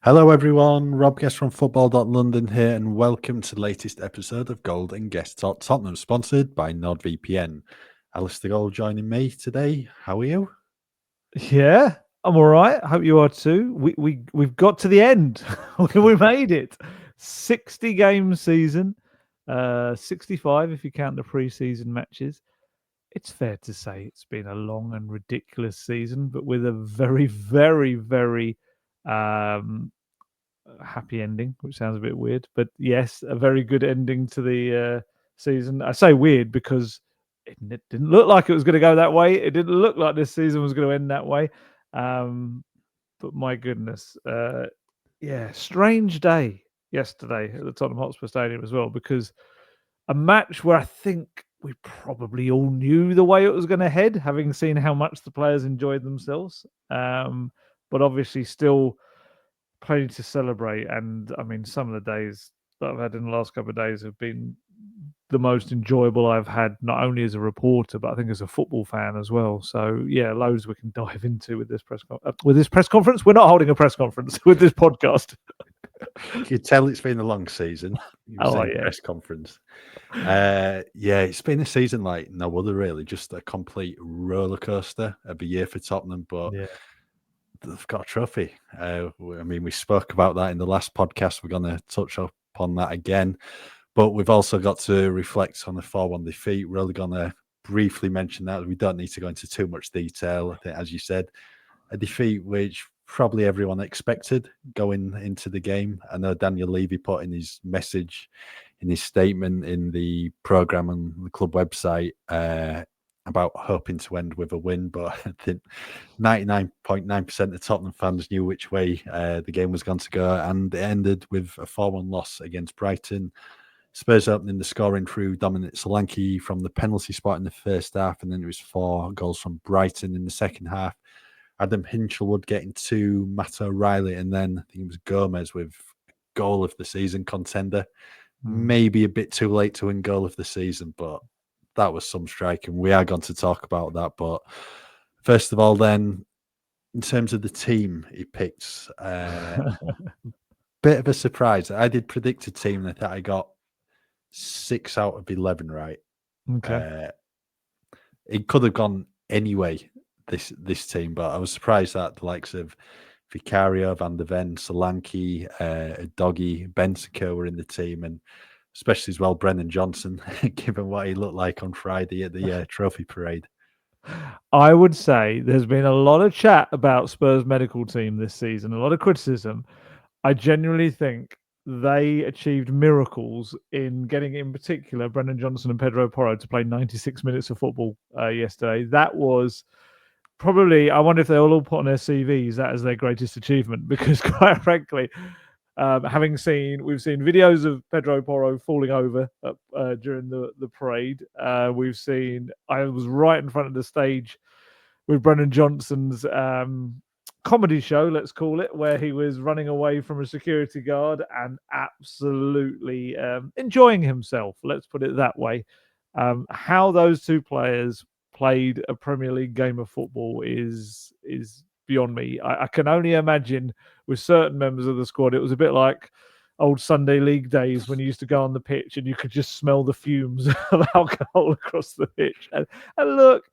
Hello everyone, Rob Guest from football.london here and welcome to the latest episode of Gold Guest Talk Tottenham, sponsored by NordVPN. Alasdair Gold joining me today. How are you? Yeah, I'm all right. Hope you are too. We've got to the end. We made it. 60 game season, 65 if you count the pre-season matches. It's fair to say it's been a long and ridiculous season, but with a very, very, very happy ending, which sounds a bit weird. But yes, a very good ending to the season. I say weird because it didn't look like it was going to go that way. It didn't look like this season was going to end that way. But my goodness, strange day yesterday at the Tottenham Hotspur Stadium as well, because a match where I think we probably all knew the way it was going to head, having seen how much the players enjoyed themselves. But obviously still plenty to celebrate. And I mean, some of the days that I've had in the last couple of days have been the most enjoyable I've had, not only as a reporter, but I think as a football fan as well. So yeah, loads we can dive into with this press conference. We're not holding a press conference with this podcast. You can tell it's been a long season. You were saying press conference. It's been a season like no other, really. Just a complete roller coaster of a year for Tottenham, but they've got a trophy. We spoke about that in the last podcast. We're going to touch upon that again. But we've also got to reflect on the 4-1 defeat. We're only going to briefly mention that. We don't need to go into too much detail. I think, as you said, a defeat which probably everyone expected going into the game. I know Daniel Levy put in his message, in his statement in the programme on the club website about hoping to end with a win. But I think 99.9% of Tottenham fans knew which way the game was going to go. And it ended with a 4-1 loss against Brighton. Spurs opening the scoring through Dominic Solanke from the penalty spot in the first half, and then it was 4 goals from Brighton in the second half. Adam Hinchelwood getting 2, Matt O'Reilly, and then I think it was Gomez with goal of the season contender. Maybe a bit too late to win goal of the season, but that was some strike, and we are going to talk about that. But first of all, then, in terms of the team he picked, bit of a surprise. I did predict a team that I got 6 out of 11 right. Okay. It could have gone anyway, this team, but I was surprised that the likes of Vicario, Van der Ven, Solanke, Doggy, Bentancur were in the team, and especially as well Brennan Johnson, given what he looked like on Friday at the trophy parade. I would say there's been a lot of chat about Spurs medical team this season, a lot of criticism. I genuinely think they achieved miracles in getting, in particular, Brennan Johnson and Pedro Porro to play 96 minutes of football yesterday. That was probably, I wonder if they'll all put on their CVs that as their greatest achievement, because quite frankly, we've seen videos of Pedro Porro falling over during the parade. I was right in front of the stage with Brennan Johnson's comedy show, let's call it, where he was running away from a security guard and absolutely enjoying himself. Let's put it that way. How those two players played a Premier League game of football is beyond me. I can only imagine with certain members of the squad, it was a bit like old Sunday League days when you used to go on the pitch and you could just smell the fumes of alcohol across the pitch. And look,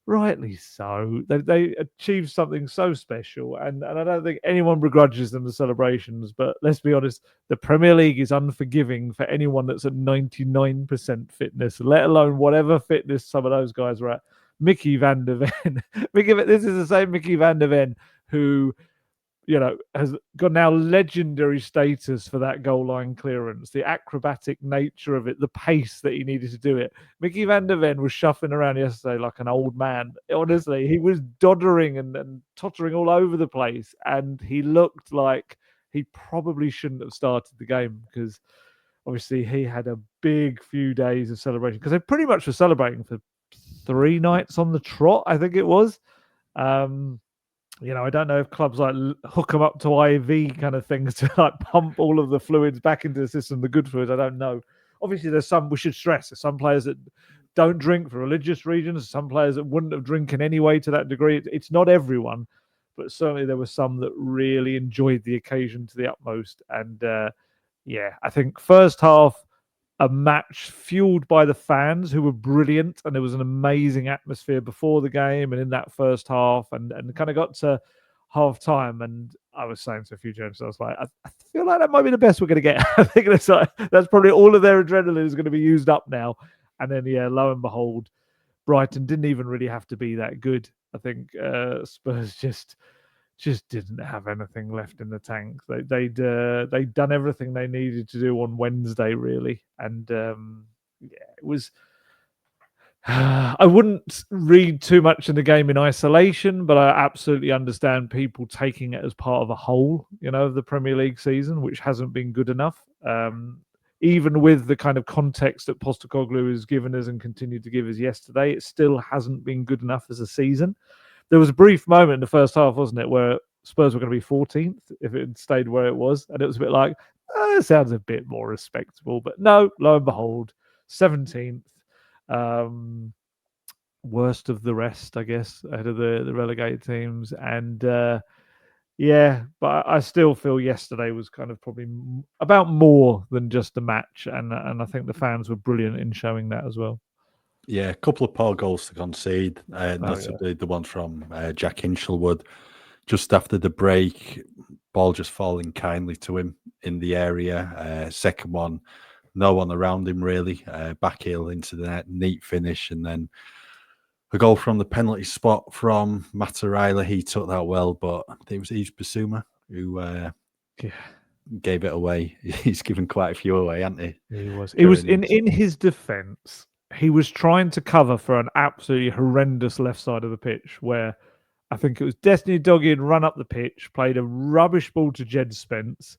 rightly so. They achieved something so special, and I don't think anyone begrudges them the celebrations. But let's be honest, the Premier League is unforgiving for anyone that's at 99% fitness, let alone whatever fitness some of those guys are at. Mickey van der Ven. This is the same Mickey van der Ven who, has got now legendary status for that goal line clearance, the acrobatic nature of it, the pace that he needed to do it. Mickey van der Ven was shuffling around yesterday like an old man. Honestly, he was doddering and tottering all over the place, and he looked like he probably shouldn't have started the game, because obviously he had a big few days of celebration, because they pretty much were celebrating for 3 nights on the trot, I think it was. I don't know if clubs like hook them up to IV kind of things to like pump all of the fluids back into the system, the good fluids. I don't know. Obviously, we should stress, there's some players that don't drink for religious reasons, some players that wouldn't have drinking anyway to that degree. It's not everyone, but certainly there were some that really enjoyed the occasion to the utmost. And I think first half, a match fueled by the fans who were brilliant, and there was an amazing atmosphere before the game and in that first half, and kind of got to half time, and I was saying to a few journalists, I was like, I feel like that might be the best we're going to get. I think that's probably all of their adrenaline is going to be used up now. And then, lo and behold, Brighton didn't even really have to be that good. I think Spurs just didn't have anything left in the tank. They'd done everything they needed to do on Wednesday, really, and it was. I wouldn't read too much in the game in isolation, but I absolutely understand people taking it as part of a whole, of the Premier League season, which hasn't been good enough. Even with the kind of context that Postecoglou has given us and continued to give us yesterday, it still hasn't been good enough as a season. There was a brief moment in the first half, wasn't it, where Spurs were going to be 14th if it had stayed where it was, and it was a bit like, it sounds a bit more respectable, but no, lo and behold, 17th. Worst of the rest, I guess, ahead of the relegated teams. And but I still feel yesterday was kind of probably about more than just a match, and I think the fans were brilliant in showing that as well. Yeah, a couple of poor goals to concede, notably the one from Jack Hinchelwood just after the break, ball just falling kindly to him in the area. Second one, no one around him really, back heel into the net, neat finish, and then a goal from the penalty spot from Matt O'Reilly. He took that well, but I think it was Yves Bissouma who gave it away. He's given quite a few away, hasn't he? He was. It was in his defence. He was trying to cover for an absolutely horrendous left side of the pitch where I think it was Destiny Doggy had run up the pitch, played a rubbish ball to Jed Spence,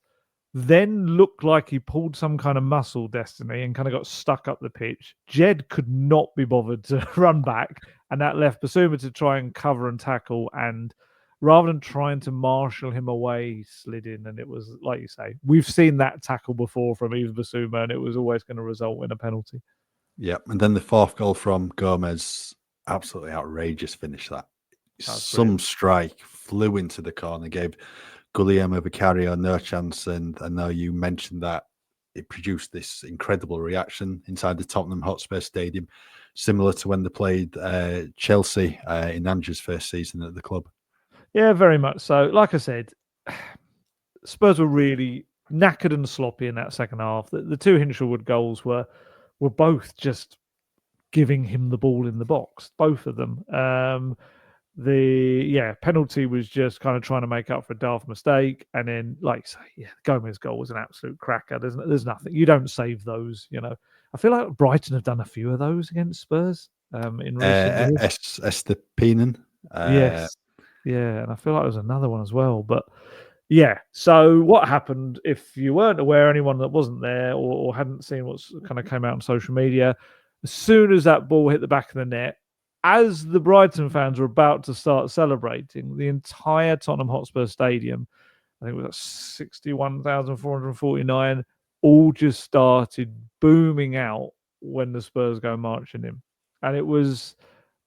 then looked like he pulled some kind of muscle, Destiny, and kind of got stuck up the pitch. Jed could not be bothered to run back, and that left Bissouma to try and cover and tackle, and rather than trying to marshal him away, he slid in, and it was, like you say, we've seen that tackle before from Yves Bissouma, and it was always going to result in a penalty. Yeah, and then the fourth goal from Gomez, absolutely outrageous finish that. Some strike flew into the corner, gave Guglielmo Vicario no chance, and I know you mentioned that it produced this incredible reaction inside the Tottenham Hotspur Stadium, similar to when they played Chelsea in Ange's first season at the club. Yeah, very much so. Like I said, Spurs were really knackered and sloppy in that second half. The two Hinchelwood goals were both just giving him the ball in the box, both of them. The penalty was just kind of trying to make up for a daft mistake, and then, like you say, Gomez goal was an absolute cracker. There's nothing, you don't save those. I feel like Brighton have done a few of those against Spurs in recent years. Estepinen. Yes, and I feel like there was another one as well, but. Yeah. So what happened, if you weren't aware, anyone that wasn't there or hadn't seen what's kind of came out on social media, as soon as that ball hit the back of the net, as the Brighton fans were about to start celebrating, the entire Tottenham Hotspur Stadium, I think it was 61,449, all just started booming out when the Spurs go marching in. And it was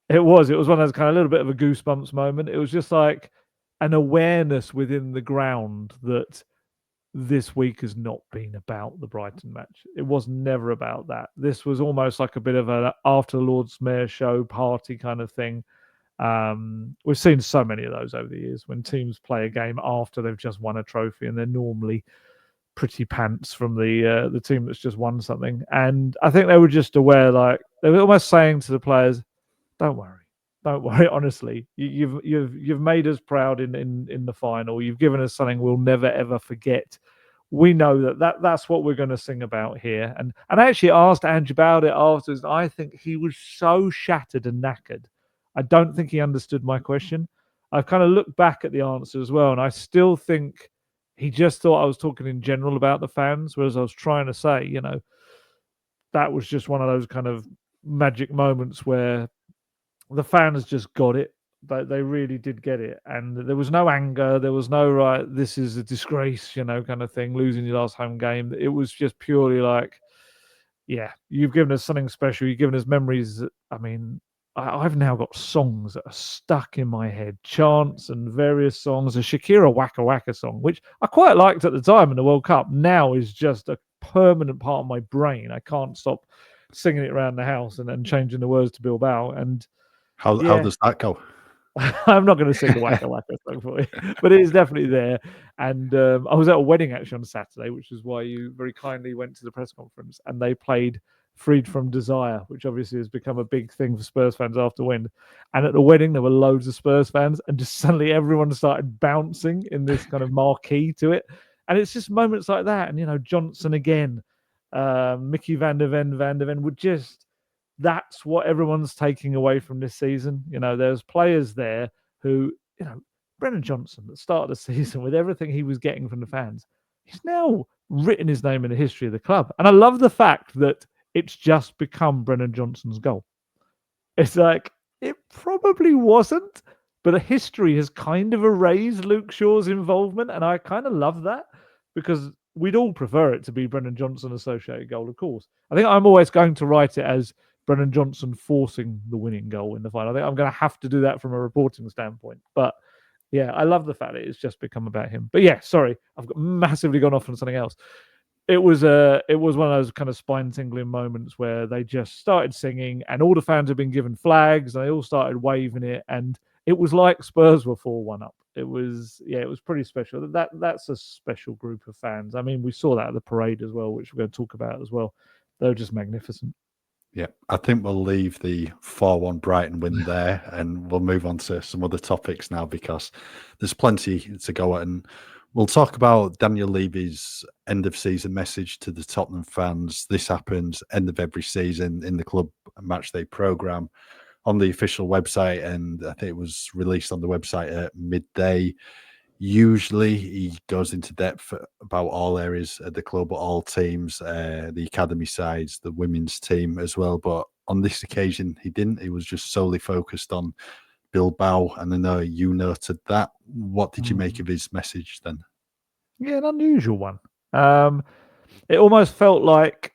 one of those kind of little bit of a goosebumps moment. It was just like an awareness within the ground that this week has not been about the Brighton match. It was never about that. This was almost like a bit of an after Lord's Mayor show party kind of thing. We've seen so many of those over the years when teams play a game after they've just won a trophy, and they're normally pretty pants from the team that's just won something. And I think they were just aware, like they were almost saying to the players, "Don't worry. Don't worry, honestly. You've made us proud in the final. You've given us something we'll never ever forget. We know that's what we're going to sing about here." And I actually asked Ange about it afterwards. I think he was so shattered and knackered. I don't think he understood my question. I've kind of looked back at the answer as well, and I still think he just thought I was talking in general about the fans, whereas I was trying to say, that was just one of those kind of magic moments where the fans just got it. They really did get it. And there was no anger. There was no, right, this is a disgrace, kind of thing, losing your last home game. It was just purely like, yeah, you've given us something special. You've given us memories. I mean, I've now got songs that are stuck in my head, chants and various songs. A Shakira Waka Waka song, which I quite liked at the time in the World Cup, now is just a permanent part of my brain. I can't stop singing it around the house and changing the words to Bilbao. And how does that go? I'm not going to sing the Waka Waka song for you, but it is definitely there. And I was at a wedding actually on Saturday, which is why you very kindly went to the press conference, and they played Freed from Desire, which obviously has become a big thing for Spurs fans after win. And at the wedding, there were loads of Spurs fans, and just suddenly everyone started bouncing in this kind of marquee to it. And it's just moments like that. And, Johnson again, Mickey van der Ven would just... That's what everyone's taking away from this season. There's players there who, Brennan Johnson, at the start of the season, with everything he was getting from the fans, he's now written his name in the history of the club. And I love the fact that it's just become Brennan Johnson's goal. It's like, it probably wasn't, but the history has kind of erased Luke Shaw's involvement. And I kind of love that, because we'd all prefer it to be Brennan Johnson associated goal, of course. I think I'm always going to write it as Brennan Johnson forcing the winning goal in the final. I think I'm going to have to do that from a reporting standpoint. But yeah, I love the fact that it's just become about him. But yeah, sorry, I've massively gone off on something else. It was one of those kind of spine-tingling moments where they just started singing, and all the fans had been given flags, and they all started waving it, and it was like Spurs were 4-1 up. It was pretty special. That's a special group of fans. I mean, we saw that at the parade as well, which we're going to talk about as well. They were just magnificent. Yeah, I think we'll leave the 4-1 Brighton win there, and we'll move on to some other topics now, because there's plenty to go at. And we'll talk about Daniel Levy's end of season message to the Tottenham fans. This happens end of every season in the club matchday programme on the official website, and I think it was released on the website at midday. Usually he goes into depth about all areas of the club, all teams, the academy sides, the women's team as well. But on this occasion, he didn't. He was just solely focused on Bilbao. And I know you noted that. What did you make of his message then? Yeah, an unusual one. It almost felt like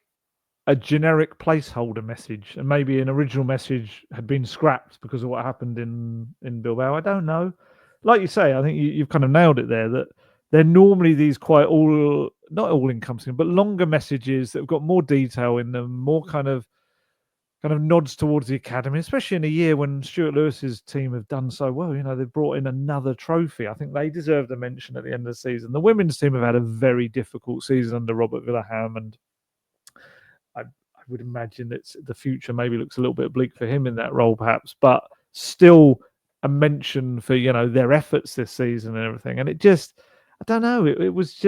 a generic placeholder message, and maybe an original message had been scrapped because of what happened in Bilbao. I don't know. Like you say, I think you've kind of nailed it there, that they're normally these quite not all-encompassing, but longer messages that have got more detail in them, more kind of nods towards the academy, especially in a year when Stuart Lewis's team have done so well. They've brought in another trophy. I think they deserve the mention at the end of the season. The women's team have had a very difficult season under Robert Villaham, and I would imagine that the future maybe looks a little bit bleak for him in that role, perhaps, but still a mention for their efforts this season and everything. And it just, I don't know, it was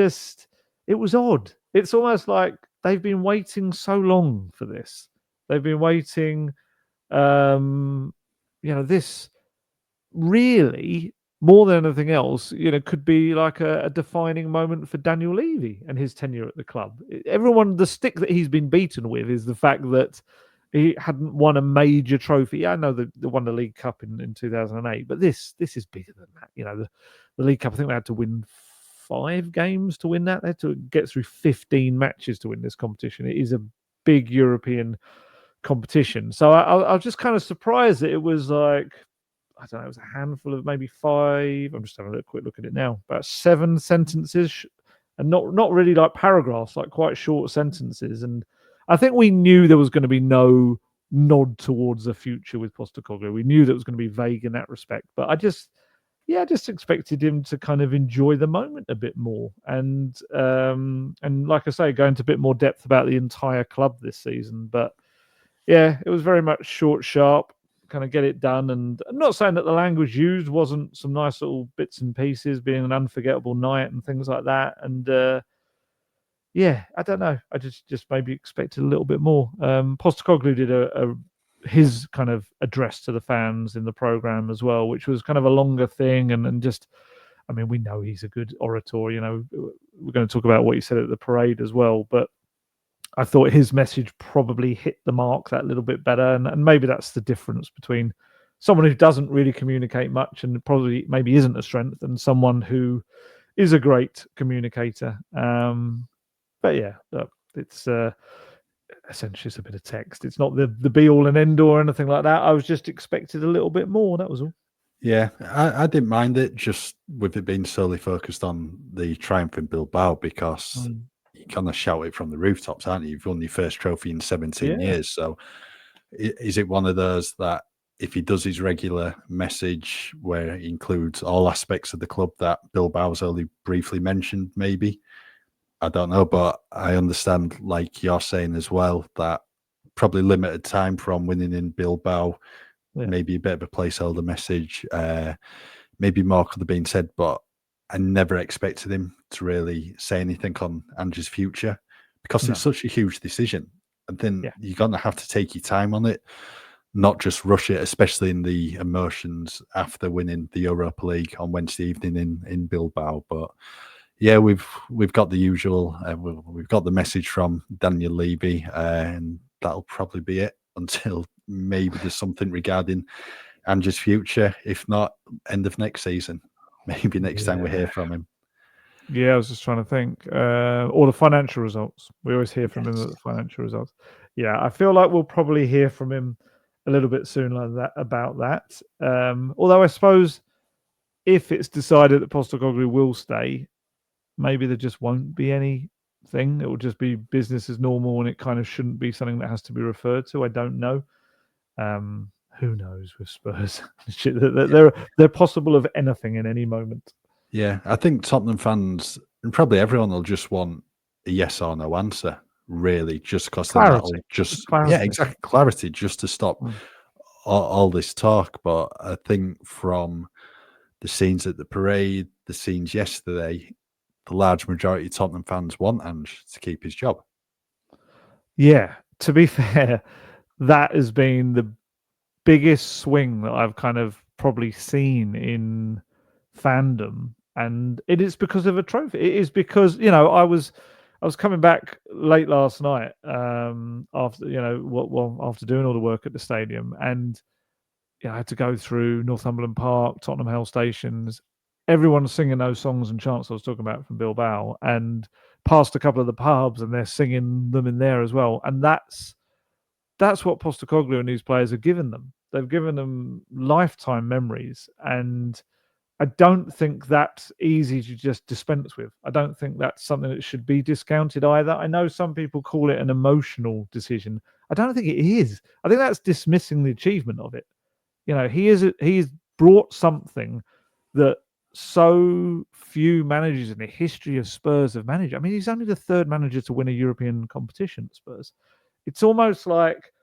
odd. It's almost like they've been waiting so long for this. They've been waiting, this really, more than anything else, could be like a defining moment for Daniel Levy and his tenure at the club. Everyone, the stick that he's been beaten with is the fact that he hadn't won a major trophy. Yeah, I know they won the League Cup in 2008, but this is bigger than that. The League Cup, I think they had to win 5 games to win that. They had to get through 15 matches to win this competition. It is a big European competition. So I was just kind of surprised that it was like, I don't know, it was a handful of maybe 5. I'm just having a quick look at it now. About 7 sentences, and not really like paragraphs, like quite short sentences. And I think we knew there was going to be no nod towards the future with Postecoglou. We knew that it was going to be vague in that respect. But I just expected him to kind of enjoy the moment a bit more. And like I say, go into a bit more depth about the entire club this season. But yeah, it was very much short, sharp, kind of get it done. And I'm not saying that the language used wasn't some nice little bits and pieces, being an unforgettable night and things like that. And yeah, I don't know. I just maybe expected a little bit more. Postecoglou did his kind of address to the fans in the program as well, which was kind of a longer thing. And just, I mean, we know he's a good orator. We're going to talk about what he said at the parade as well. But I thought his message probably hit the mark that little bit better. And maybe that's the difference between someone who doesn't really communicate much and probably maybe isn't a strength, and someone who is a great communicator. But yeah, look, it's essentially it's a bit of text. It's not the be all and end all or anything like that. I was just expected a little bit more. That was all. Yeah, I didn't mind it, just with it being solely focused on the triumph in Bilbao, because you kind of shout it from the rooftops, aren't you? You've won your first trophy in 17 years. So is it one of those that if he does his regular message where he includes all aspects of the club that Bilbao's only briefly mentioned, maybe? I don't know, but I understand, like you're saying as well, that probably limited time from winning in Bilbao, maybe a bit of a placeholder message, maybe more could have been said, but I never expected him to really say anything on Ange's future, because it's such a huge decision. And then you're going to have to take your time on it, not just rush it, especially in the emotions after winning the Europa League on Wednesday evening in Bilbao. But yeah, we've got the usual. We've got the message from Daniel Levy, and that'll probably be it until maybe there's something regarding Ange's future. If not, end of next season. Maybe next time we hear from him. Yeah, I was just trying to think. Or the financial results. We always hear from him at the financial results. Yeah, I feel like we'll probably hear from him a little bit soon about that. Although I suppose if it's decided that Postecoglou will stay, maybe there just won't be anything. It will just be business as normal, and it kind of shouldn't be something that has to be referred to. I don't know. Who knows with Spurs? They're possible of anything in any moment. Yeah, I think Tottenham fans and probably everyone will just want a yes or no answer, really, just because then that'll exactly, clarity, just to stop all this talk. But I think from the scenes at the parade, the scenes yesterday, the large majority of Tottenham fans want Ange to keep his job. Yeah, to be fair, that has been the biggest swing that I've kind of probably seen in fandom, and it is because of a trophy. It is because, you know, I was coming back late last night after, you know, after doing all the work at the stadium, and I had to go through Northumberland Park, Tottenham Hale stations, everyone's singing those songs and chants I was talking about from Bilbao, and past a couple of the pubs, and they're singing them in there as well. And that's what Postecoglou and these players have given them. They've given them lifetime memories, and I don't think that's easy to just dispense with. I don't think that's something that should be discounted either. I know some people call it an emotional decision. I don't think it is. I think that's dismissing the achievement of it. You know, he's brought something that so few managers in the history of Spurs have managed. I mean, he's only the third manager to win a European competition at Spurs. It's almost like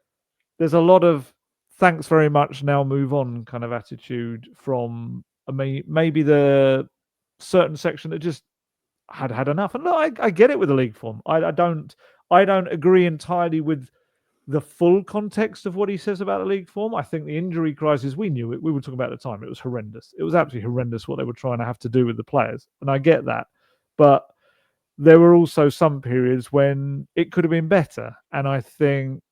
there's a lot of thanks very much, now move on kind of attitude from, I mean, maybe the certain section that just had enough. And look, I get it with the league form. I don't agree entirely with the full context of what he says about the league form. I think the injury crisis, we knew it. We were talking about at the time. It was horrendous. It was absolutely horrendous what they were trying to have to do with the players. And I get that. But there were also some periods when it could have been better. And I think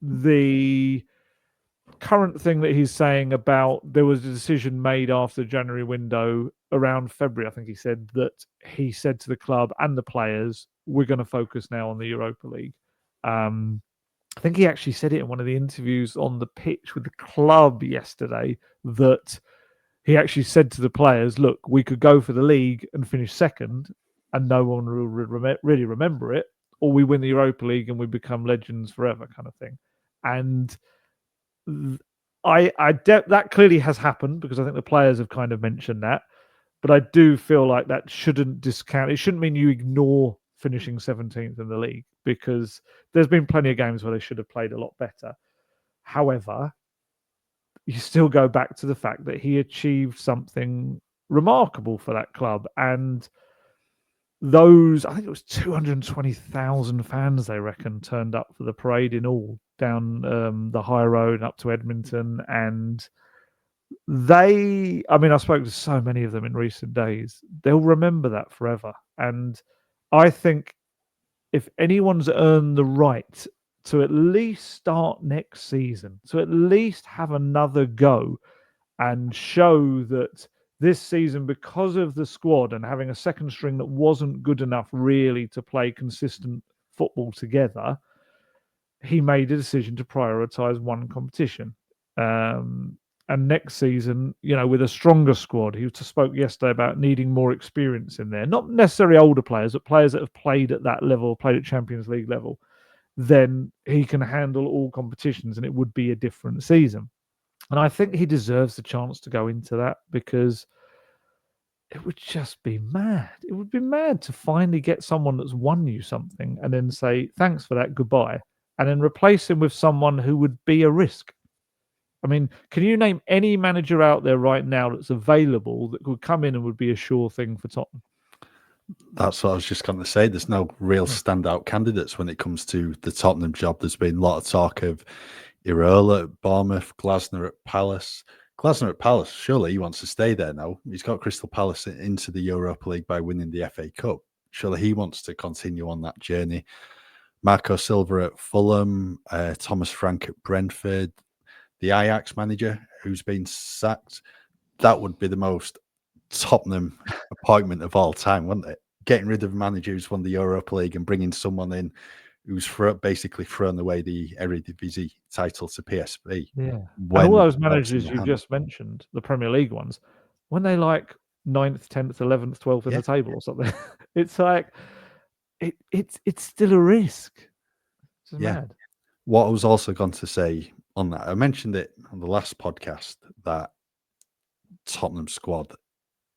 the current thing that he's saying about there was a decision made after the January window around February, I think he said, that he said to the club and the players, we're going to focus now on the Europa League. I think he actually said it in one of the interviews on the pitch with the club yesterday, that he actually said to the players, look, we could go for the league and finish second and no one will really remember it, or we win the Europa League and we become legends forever, kind of thing. And that clearly has happened, because I think the players have kind of mentioned that. But I do feel like that shouldn't discount. It shouldn't mean you ignore finishing 17th in the league, because there's been plenty of games where they should have played a lot better. However, you still go back to the fact that he achieved something remarkable for that club. And those, I think it was 220,000 fans, they reckon, turned up for the parade in all, down the high road up to Edmonton. And I spoke to so many of them in recent days. They'll remember that forever. And I think if anyone's earned the right to at least start next season, to at least have another go and show that this season, because of the squad and having a second string that wasn't good enough really to play consistent football together, he made a decision to prioritise one competition. And next season, with a stronger squad, he spoke yesterday about needing more experience in there. Not necessarily older players, but players that have played at that level, played at Champions League level. Then he can handle all competitions and it would be a different season. And I think he deserves the chance to go into that, because it would just be mad. It would be mad to finally get someone that's won you something and then say, thanks for that, goodbye, and then replace him with someone who would be a risk. I mean, can you name any manager out there right now that's available that could come in and would be a sure thing for Tottenham? That's what I was just going to say. There's no real standout candidates when it comes to the Tottenham job. There's been a lot of talk of Irola at Bournemouth, Glasner at Palace. Glasner at Palace, surely he wants to stay there now. He's got Crystal Palace into the Europa League by winning the FA Cup. Surely he wants to continue on that journey. Marco Silva at Fulham, Thomas Frank at Brentford, the Ajax manager who's been sacked. That would be the most Tottenham appointment of all time, wouldn't it? Getting rid of a manager who's won the Europa League and bringing someone in who's basically thrown away the Eredivisie title to PSV. Yeah. And all those managers you just mentioned, the Premier League ones, when they like 9th, 10th, 11th, 12th in the table or something, it's like it's still a risk. It's mad. What I was also going to say on that, I mentioned it on the last podcast, that Tottenham squad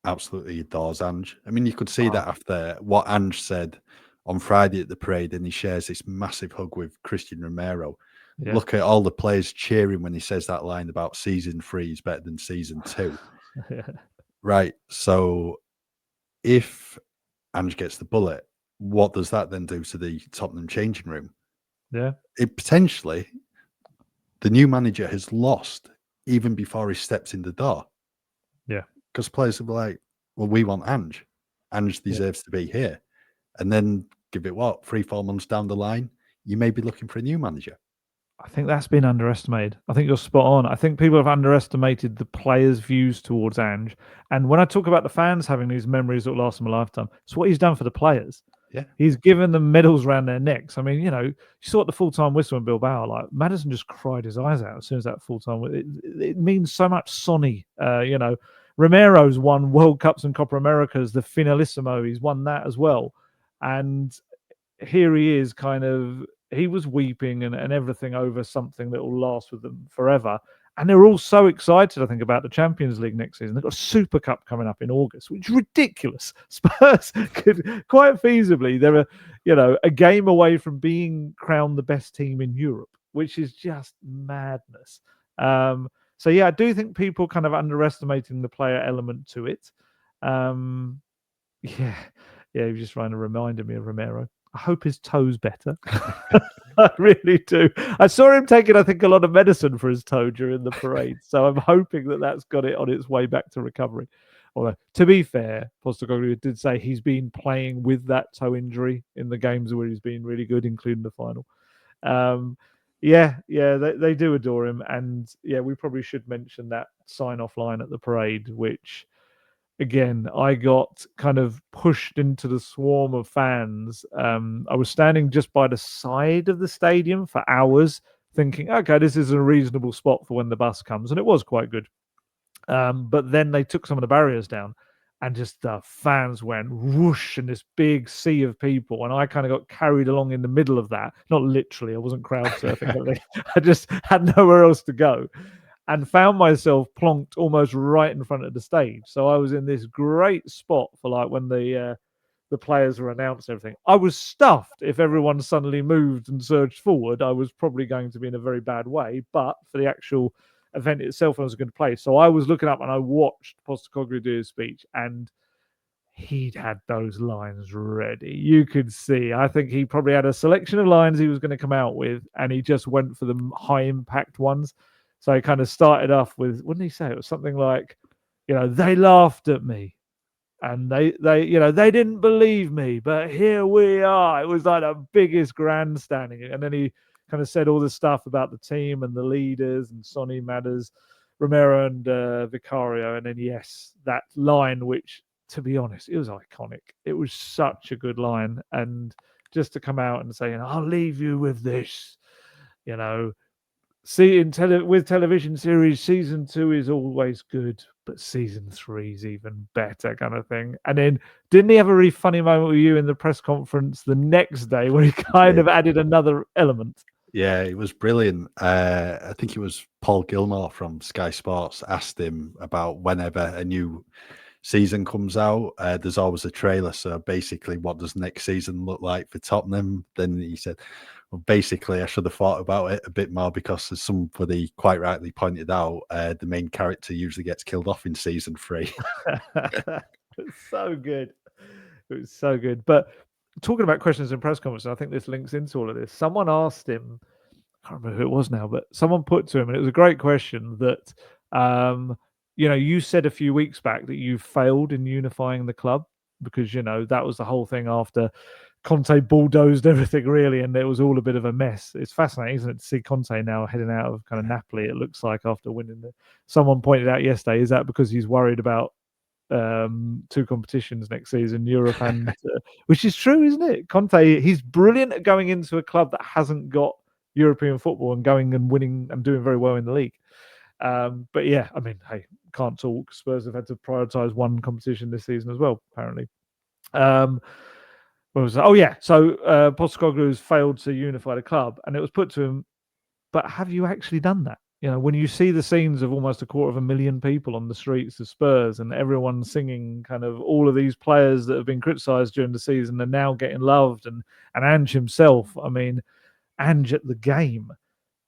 absolutely adores Ange. I mean, you could see that after what Ange said on Friday at the parade, and he shares this massive hug with Cristian Romero. Yeah. Look at all the players cheering when he says that line about season 3 is better than season 2. Right. So if Ange gets the bullet, what does that then do to the Tottenham changing room? Yeah. It potentially, the new manager has lost even before he steps in the door. Yeah. Because players will be like, well, we want Ange. Ange deserves to be here. And then give it 3-4 months down the line, you may be looking for a new manager. I think that's been underestimated. I think you're spot on. I think people have underestimated the players' views towards Ange. And when I talk about the fans having these memories that will last them a lifetime, it's what he's done for the players. Yeah. He's given them medals around their necks. I mean, you saw at the full-time whistle in Bilbao, like Maddison just cried his eyes out as soon as that full-time whistle. It means so much. Sonny, Romero's won World Cups and Copa Americas, the Finalissimo. He's won that as well. And here he is he was weeping and everything over something that will last with them forever. And they're all so excited, I think, about the Champions League next season. They've got a Super Cup coming up in August, which is ridiculous. Spurs could quite feasibly, they're a game away from being crowned the best team in Europe, which is just madness. So, yeah, I do think people kind of underestimating the player element to it. Yeah, he was just trying to remind me of Romero. I hope his toe's better. I really do. I saw him taking, I think, a lot of medicine for his toe during the parade. So I'm hoping that that's got it on its way back to recovery. Although, to be fair, Postecoglou did say he's been playing with that toe injury in the games where he's been really good, including the final. They do adore him. And, we probably should mention that sign-off line at the parade, which... Again, I got kind of pushed into the swarm of fans. I was standing just by the side of the stadium for hours thinking, okay, this is a reasonable spot for when the bus comes. And it was quite good. But then they took some of the barriers down and just the fans went whoosh in this big sea of people. And I kind of got carried along in the middle of that. Not literally, I wasn't crowd surfing. I just had nowhere else to go. And found myself plonked almost right in front of the stage. So I was in this great spot for like when the players were announced and everything. I was stuffed. If everyone suddenly moved and surged forward, I was probably going to be in a very bad way. But for the actual event itself, I was going to play. So I was looking up and I watched Postecoglou do his speech, and he'd had those lines ready. You could see. I think he probably had a selection of lines he was going to come out with, and he just went for the high impact ones. So he kind of started off with, what did he say? It was something like, they laughed at me and they didn't believe me, but here we are. It was like the biggest grandstanding. And then he kind of said all this stuff about the team and the leaders and Sonny, Madders, Romero and Vicario. And then, yes, that line, which, to be honest, it was iconic. It was such a good line. And just to come out and say, I'll leave you with this. See, with television series, season 2 is always good, but season 3 is even better, kind of thing. And then, didn't he have a really funny moment with you in the press conference the next day where he kind of added another element? Yeah, it was brilliant. I think it was Paul Gilmore from Sky Sports asked him about whenever a new season comes out, there's always a trailer. So basically, what does next season look like for Tottenham? Then he said, well, basically, I should have thought about it a bit more because, as somebody quite rightly pointed out, the main character usually gets killed off in season 3. It's so good. It was so good. But talking about questions in press conference, I think this links into all of this. Someone asked him, I can't remember who it was now, but someone put to him, and it was a great question that, you said a few weeks back that you failed in unifying the club because, that was the whole thing after Conte bulldozed everything really, and it was all a bit of a mess. It's fascinating, isn't it, to see Conte now heading out of kind of Napoli, it looks like, after winning someone pointed out yesterday, is that because he's worried about 2 competitions next season, Europe and which is true, isn't it? Conte, he's brilliant at going into a club that hasn't got European football and going and winning and doing very well in the league. But yeah, I mean, hey, can't talk. Spurs have had to prioritise one competition this season as well, apparently. What was that? Oh yeah, so Postecoglou has failed to unify the club, and it was put to him, but have you actually done that? When you see the scenes of almost 250,000 people on the streets of Spurs and everyone singing kind of all of these players that have been criticised during the season are now getting loved, and Ange himself, I mean, Ange at the game,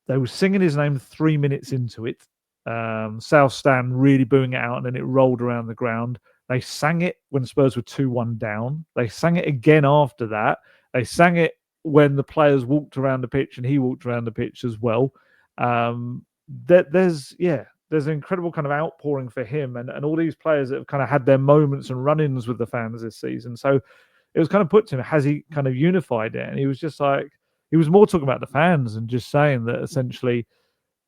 they were singing his name 3 minutes into it. South Stand really booing it out, and then it rolled around the ground. They sang it when Spurs were 2-1 down. They sang it again after that. They sang it when the players walked around the pitch, and he walked around the pitch as well. There's an incredible kind of outpouring for him and all these players that have kind of had their moments and run-ins with the fans this season. So it was kind of put to him, has he kind of unified it? And he was just like, he was more talking about the fans and just saying that essentially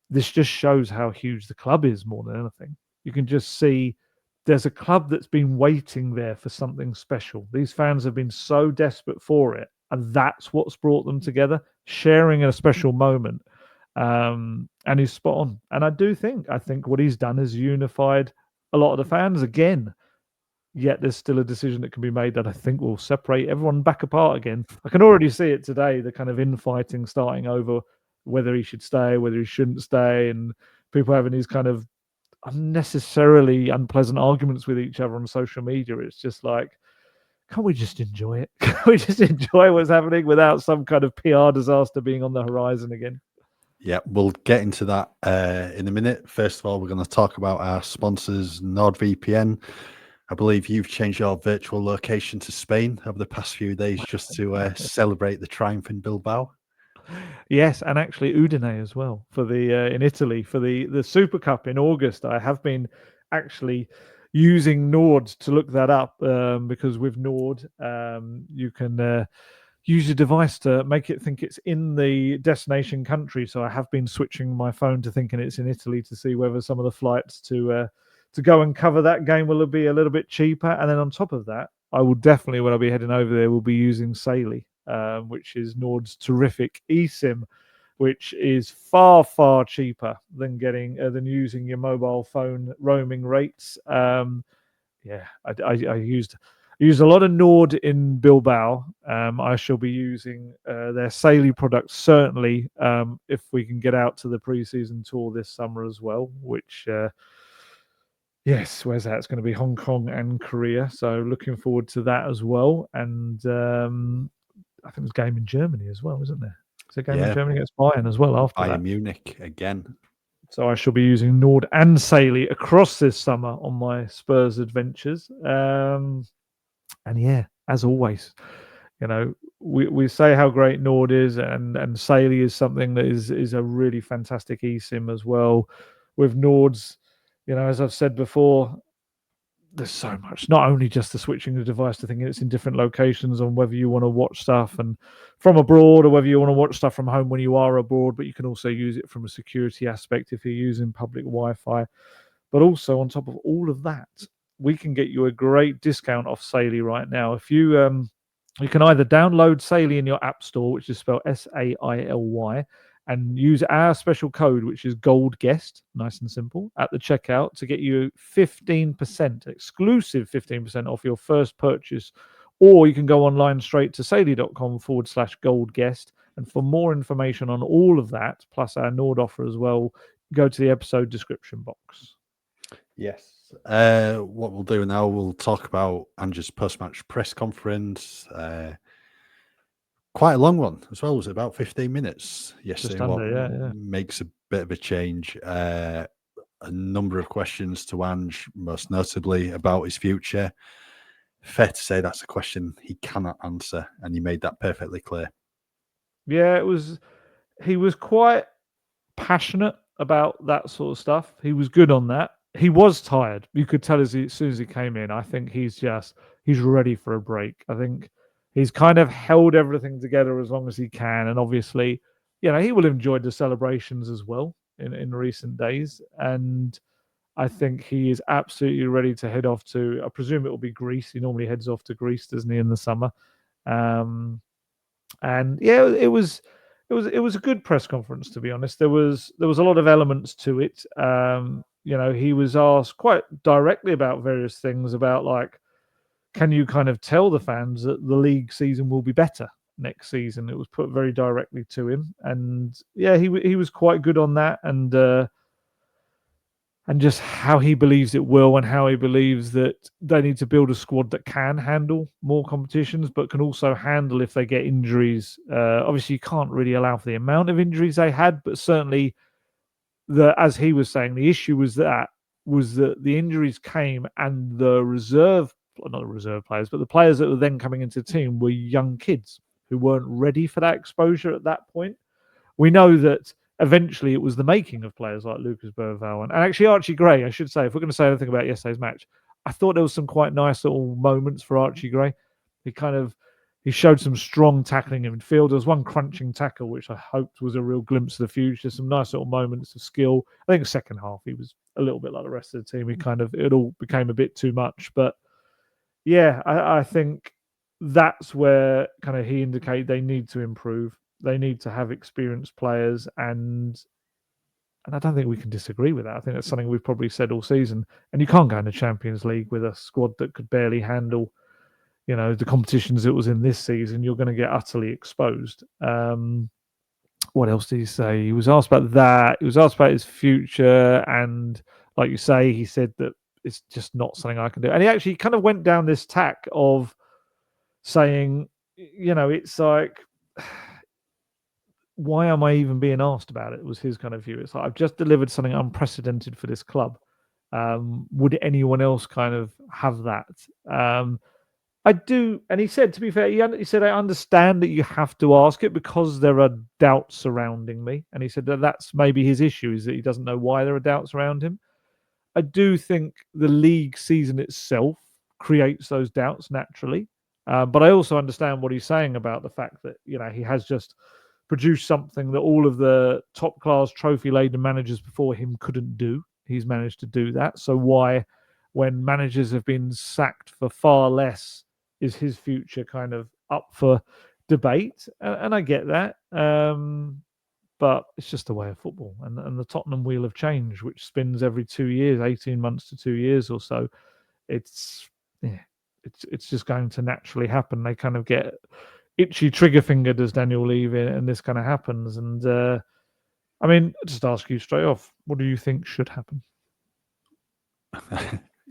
this just shows how huge the club is more than anything. You can just see there's a club that's been waiting there for something special. These fans have been so desperate for it, and that's what's brought them together, sharing a special moment. And he's spot on. And I think what he's done is unified a lot of the fans again. Yet there's still a decision that can be made that I think will separate everyone back apart again. I can already see it today, the kind of infighting starting over whether he should stay, whether he shouldn't stay, and people having these kind of unnecessarily unpleasant arguments with each other on social media. It's just like, can't we just enjoy it? Can we just enjoy what's happening without some kind of PR disaster being on the horizon again? Yeah, we'll get into that in a minute. First of all, we're going to talk about our sponsors, NordVPN. I believe you've changed your virtual location to Spain over the past few days just to celebrate the triumph in Bilbao. Yes, and actually Udine as well for the in Italy for the Super Cup in August. I have been actually using Nord to look that up because with Nord you can use your device to make it think it's in the destination country. So I have been switching my phone to thinking it's in Italy to see whether some of the flights to go and cover that game will be a little bit cheaper. And then on top of that, I will definitely, when I'll be heading over there, will be using Saily, which is Nord's terrific eSIM, which is far, far cheaper than than using your mobile phone roaming rates. I used a lot of Nord in Bilbao. I shall be using their Saily products certainly if we can get out to the pre-season tour this summer as well, which yes, where's that? It's going to be Hong Kong and Korea. So looking forward to that as well. And I think there's a game in Germany as well, isn't there? There's a game in Germany against Bayern as well after that. Bayern Munich again. So I shall be using Nord and Saily across this summer on my Spurs adventures. And yeah, as always, we say how great Nord is, and Saily is something that is a really fantastic eSIM as well. With Nord's, as I've said before, there's so much, not only just the switching the device to thinking it's in different locations on whether you want to watch stuff and from abroad or whether you want to watch stuff from home when you are abroad, but you can also use it from a security aspect if you're using public Wi-Fi. But also on top of all of that, we can get you a great discount off Saily right now. If you you can either download Saily in your app store, which is spelled Saily, and use our special code, which is Gold Guest, nice and simple, at the checkout to get you 15%, exclusive 15% off your first purchase. Or you can go online straight to saley.com/Gold Guest. And for more information on all of that, plus our Nord offer as well, go to the episode description box. Yes. What we'll do now, we'll talk about Ange's post-match press conference. Quite a long one as well. Was it about 15 minutes yesterday? Just under, yeah. Makes a bit of a change. A number of questions to Ange, most notably about his future. Fair to say that's a question he cannot answer, and he made that perfectly clear. Yeah, he was quite passionate about that sort of stuff. He was good on that. He was tired. You could tell as soon as he came in. I think he's ready for a break. I think he's kind of held everything together as long as he can. And obviously, he will enjoy the celebrations as well in recent days. And I think he is absolutely ready to head off to, I presume it will be Greece. He normally heads off to Greece, doesn't he, in the summer? And yeah, it was a good press conference, to be honest. There was a lot of elements to it. He was asked quite directly about various things about, like, can you kind of tell the fans that the league season will be better next season? It was put very directly to him, and yeah, he was quite good on that, and just how he believes it will, and how he believes that they need to build a squad that can handle more competitions, but can also handle if they get injuries. Obviously, you can't really allow for the amount of injuries they had, but certainly, as he was saying, the issue was that the injuries came, and the not the reserve players, but the players that were then coming into the team were young kids who weren't ready for that exposure at that point. We know that eventually it was the making of players like Lucas Berval and actually Archie Gray. I should say, if we're going to say anything about yesterday's match, I thought there was some quite nice little moments for Archie Gray. He showed some strong tackling in midfield. There was one crunching tackle, which I hoped was a real glimpse of the future. Some nice little moments of skill. I think the second half, he was a little bit like the rest of the team. It all became a bit too much. But yeah, I think that's where kind of he indicated they need to improve. They need to have experienced players, and I don't think we can disagree with that. I think that's something we've probably said all season. And you can't go in the Champions League with a squad that could barely handle, the competitions it was in this season. You're going to get utterly exposed. What else did he say? He was asked about that. He was asked about his future, and like you say, he said that it's just not something I can do. And he actually kind of went down this tack of saying, it's like, why am I even being asked about it? Was his kind of view. It's like, I've just delivered something unprecedented for this club. Would anyone else kind of have that? I do. And he said, to be fair, he said, I understand that you have to ask it because there are doubts surrounding me. And he said that that's maybe his issue, is that he doesn't know why there are doubts around him. I do think the league season itself creates those doubts naturally. But I also understand what he's saying about the fact that, he has just produced something that all of the top class trophy laden managers before him couldn't do. He's managed to do that. So why, when managers have been sacked for far less, is his future kind of up for debate? And I get that. But it's just the way of football. And the Tottenham wheel of change, which spins every 2 years, 18 months to 2 years or so, it's just going to naturally happen. They kind of get itchy trigger fingered, as Daniel Levy, and this kind of happens. And just ask you straight off, what do you think should happen?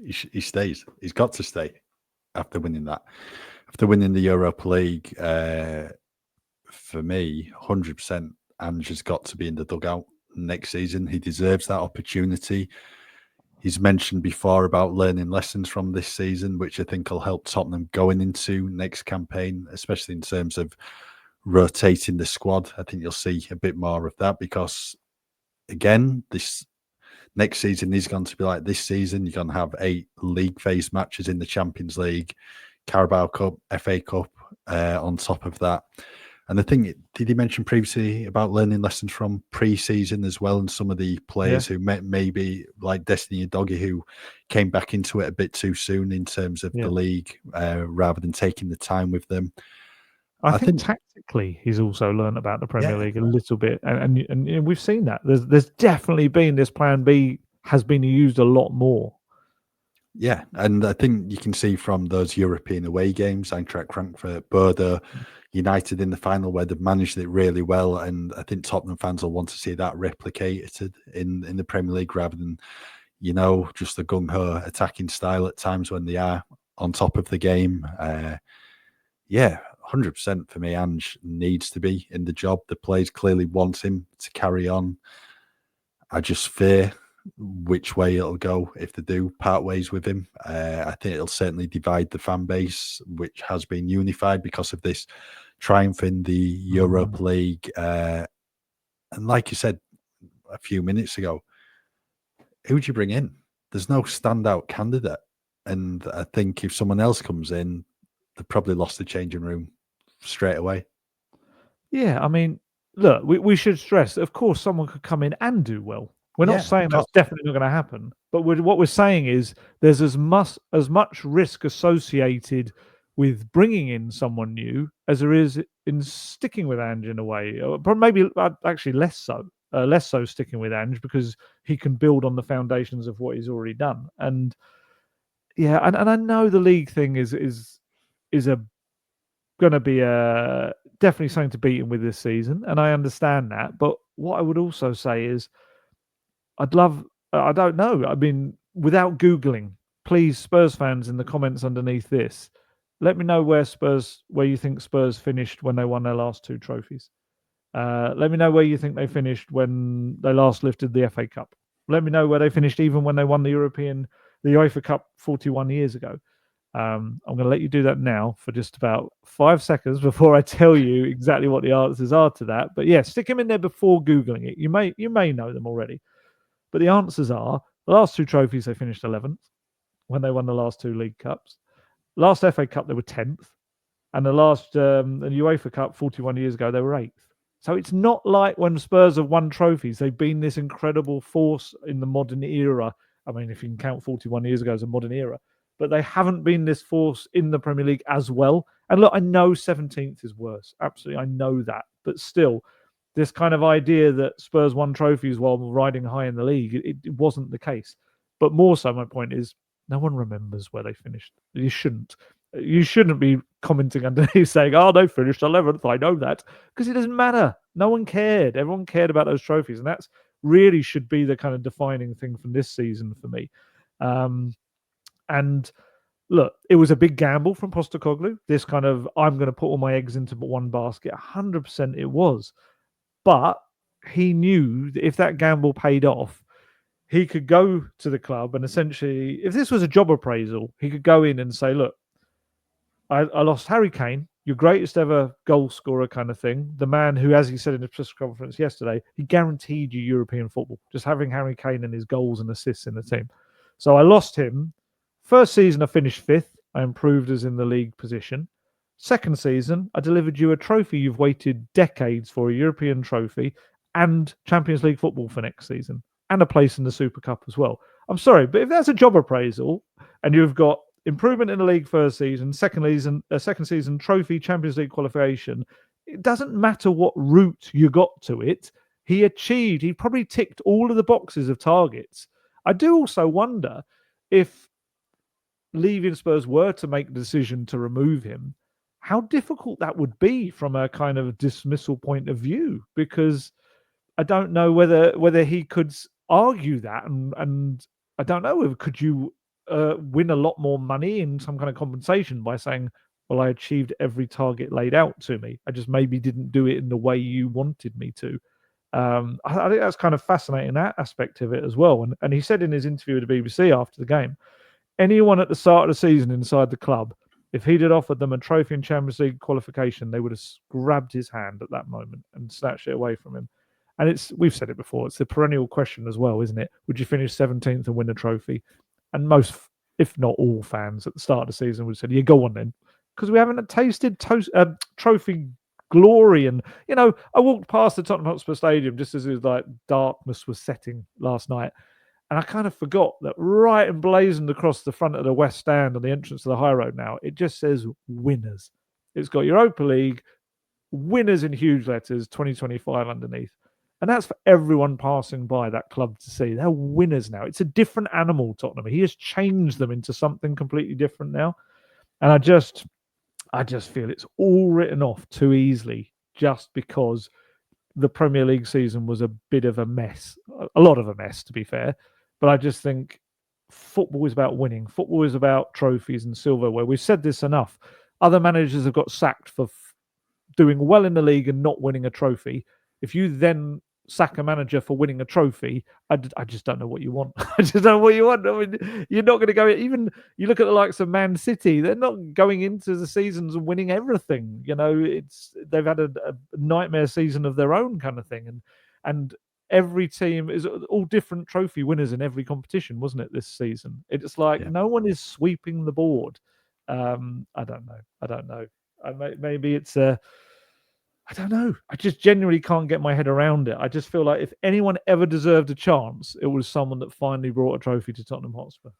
He stays. He's got to stay after winning that. After winning the Europa League, for me, 100%, Ange has got to be in the dugout next season. He deserves that opportunity. He's mentioned before about learning lessons from this season, which I think will help Tottenham going into next campaign, especially in terms of rotating the squad. I think you'll see a bit more of that because, again, this next season is going to be like this season. You're going to have 8 league phase matches in the Champions League, Carabao Cup, FA Cup on top of that. And I think, did he mention previously about learning lessons from pre-season as well, and some of the players who maybe like Destiny Udogie, who came back into it a bit too soon in terms of the league, rather than taking the time with them. I think tactically he's also learned about the Premier League a little bit, and we've seen that. There's definitely been this plan B has been used a lot more. Yeah, and I think you can see from those European away games, Eintracht Frankfurt, Bodo, United in the final, where they've managed it really well, and I think Tottenham fans will want to see that replicated in the Premier League rather than, just the gung-ho attacking style at times when they are on top of the game. 100% for me. Ange needs to be in the job. The players clearly want him to carry on. I just fear which way it'll go if they do part ways with him. I think it'll certainly divide the fan base, which has been unified because of this triumph in the Europa League. And like you said a few minutes ago, who'd you bring in? There's no standout candidate. And I think if someone else comes in, they've probably lost the changing room straight away. Yeah, I mean, look, we should stress that, of course, someone could come in and do well. We're not saying that's definitely not going to happen. But what we're saying is there's as much risk associated with bringing in someone new as there is in sticking with Ange in a way. But maybe actually less so sticking with Ange because he can build on the foundations of what he's already done. And yeah, and I know the league thing is going to be definitely something to beat him with this season, and I understand that. But what I would also say is, I don't know. I mean, without Googling, please, Spurs fans, in the comments underneath this, let me know where you think Spurs finished when they won their last 2 trophies. Let me know where you think they finished when they last lifted the FA Cup. Let me know where they finished even when they won the UEFA Cup 41 years ago. I'm going to let you do that now for just about 5 seconds before I tell you exactly what the answers are to that. But yeah, stick them in there before Googling it. You may know them already. But the answers are, the last 2 trophies, they finished 11th when they won the last 2 League Cups. Last FA Cup, they were 10th. And the last UEFA Cup 41 years ago, they were 8th. So it's not like when Spurs have won trophies, they've been this incredible force in the modern era. I mean, if you can count 41 years ago as a modern era. But they haven't been this force in the Premier League as well. And look, I know 17th is worse. Absolutely, I know that. But still, this kind of idea that Spurs won trophies while riding high in the league, it wasn't the case. But more so, my point is, no one remembers where they finished. You shouldn't. You shouldn't be commenting underneath saying, oh, they finished 11th. I know that. Because it doesn't matter. No one cared. Everyone cared about those trophies. And that's really should be the kind of defining thing from this season for me. And look, it was a big gamble from Postecoglou. This kind of, I'm going to put all my eggs into one basket. 100% it was. But he knew that if that gamble paid off, he could go to the club and essentially, if this was a job appraisal, he could go in and say, look, I lost Harry Kane, your greatest ever goal scorer kind of thing. The man who, as he said in the press conference yesterday, he guaranteed you European football, just having Harry Kane and his goals and assists in the team. So I lost him. First season, I finished 5th. I improved as in the league position. Second season, I delivered you a trophy you've waited decades for, a European trophy, and Champions League football for next season, and a place in the Super Cup as well. I'm sorry, but if that's a job appraisal, and you've got improvement in the league first season, second season trophy, Champions League qualification, it doesn't matter what route you got to it. He probably ticked all of the boxes of targets. I do also wonder if leaving Spurs were to make the decision to remove him, how difficult that would be from a kind of dismissal point of view, because I don't know whether he could argue that, and I don't know, could you win a lot more money in some kind of compensation by saying, well, I achieved every target laid out to me. I just maybe didn't do it in the way you wanted me to. I think that's kind of fascinating, that aspect of it as well. And he said in his interview with the BBC after the game, anyone at the start of the season inside the club, if he'd had offered them a trophy and Champions League qualification, they would have grabbed his hand at that moment and snatched it away from him. And we've said it before, it's the perennial question as well, isn't it? Would you finish 17th and win a trophy? And most, if not all fans at the start of the season would have said, yeah, go on then. Because we haven't tasted trophy glory. And, I walked past the Tottenham Hotspur Stadium just as it was like darkness was setting last night. And I kind of forgot that right emblazoned across the front of the West Stand on the entrance to the High Road now, it just says winners. It's got Europa League, winners in huge letters, 2025 underneath. And that's for everyone passing by that club to see. They're winners now. It's a different animal, Tottenham. He has changed them into something completely different now. And I just feel it's all written off too easily just because the Premier League season was a bit of a mess. A lot of a mess, to be fair. But I just think football is about winning. Football is about trophies and silverware. We've said this enough. Other managers have got sacked for doing well in the league and not winning a trophy. If you then sack a manager for winning a trophy, I just don't know what you want. I just don't know what you want. I mean, you're not going to go. Even you look at the likes of Man City; they're not going into the seasons and winning everything. You know, they've had a nightmare season of their own kind of thing, and every team is all different trophy winners in every competition, wasn't it? This season, it's like no one is sweeping the board. I don't know. Maybe it's a. I don't know. I just genuinely can't get my head around it. I just feel like if anyone ever deserved a chance, it was someone that finally brought a trophy to Tottenham Hotspur.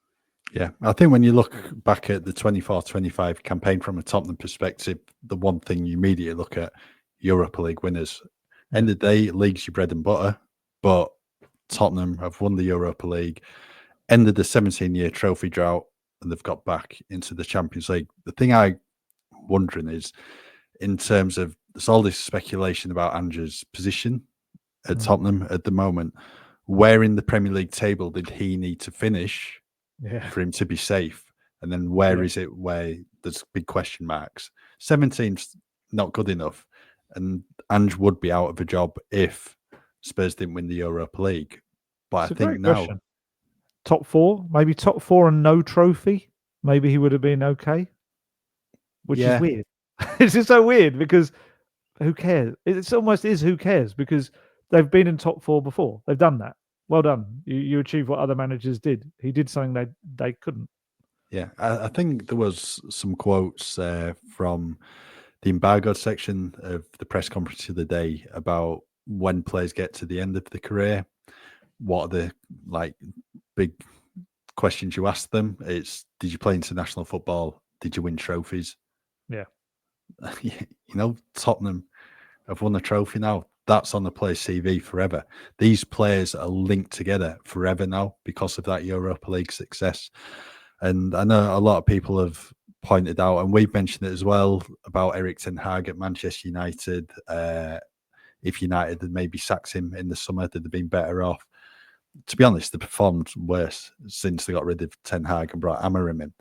Yeah, I think when you look back at the 24-25 campaign from a Tottenham perspective, the one thing you immediately look at, Europa League winners. End of the day, league's your bread and butter, but Tottenham have won the Europa League, ended the 17-year trophy drought, and they've got back into the Champions League. The thing I'm wondering is, in terms of there's all this speculation about Ange's position at Tottenham at the moment, where in the Premier League table did he need to finish for him to be safe? And then where is it where there's big question marks? 17's not good enough. And Ange would be out of a job if Spurs didn't win the Europa League. But It's I think now... question. Top four? Maybe top four and no trophy? Maybe he would have been okay? Which is weird. It's just so weird because who cares? It's almost is who cares because they've been in top four before. They've done that. Well done. You achieved what other managers did. He did something they couldn't. Yeah, I think there was some quotes from the embargoed section of the press conference of the day about when players get to the end of the career, what are the big questions you ask them. It's, did you play international football? Did you win trophies? Yeah. Tottenham have won a trophy now. That's on the player's CV forever. These players are linked together forever now because of that Europa League success. And I know a lot of people have pointed out, and we've mentioned it as well, about Erik ten Hag at Manchester United. If United had maybe sacked him in the summer, they'd have been better off. To be honest, they performed worse since they got rid of Ten Hag and brought Amorim in.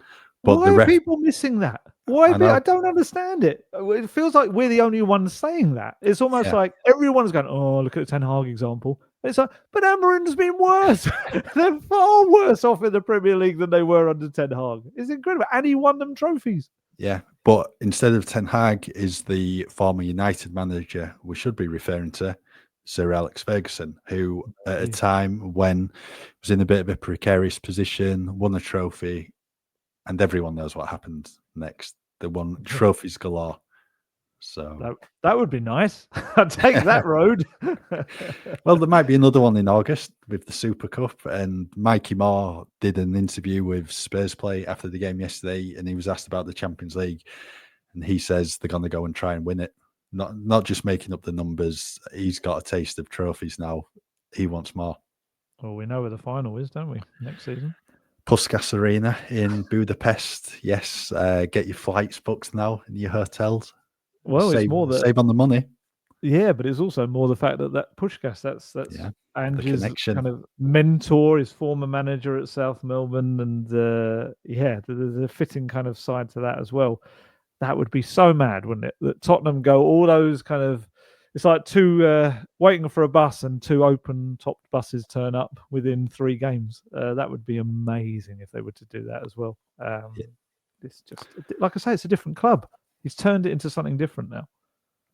But why are people missing that? Why? I don't understand it. It feels like we're the only ones saying that. It's almost like everyone's going, "Oh, look at the Ten Hag example." It's like, but Amorim's been worse. They're far worse off in the Premier League than they were under Ten Hag. It's incredible, and he won them trophies. Yeah, but instead of Ten Hag is the former United manager we should be referring to, Sir Alex Ferguson, who at a time when he was in a bit of a precarious position, won a trophy, and everyone knows what happened next. They won trophies galore. So that would be nice. I'd take that road. Well, there might be another one in August with the Super Cup. And Mikey Moore did an interview with Spurs Play after the game yesterday, and he was asked about the Champions League, and he says they're going to go and try and win it. Not just making up the numbers. He's got a taste of trophies now. He wants more. Well, we know where the final is, don't we? Next season. Puskas Arena in Budapest. Yes, get your flights booked now in your hotels. Well, it's more that save on the money. Yeah, but it's also more the fact that Puskas, that's Ange's kind of mentor, his former manager at South Melbourne, and the fitting kind of side to that as well. That would be so mad, wouldn't it? That Tottenham go all those kind of, it's like two waiting for a bus and two open-topped buses turn up within 3 games. That would be amazing if they were to do that as well. It's just, like I say, it's a different club. He's turned it into something different now.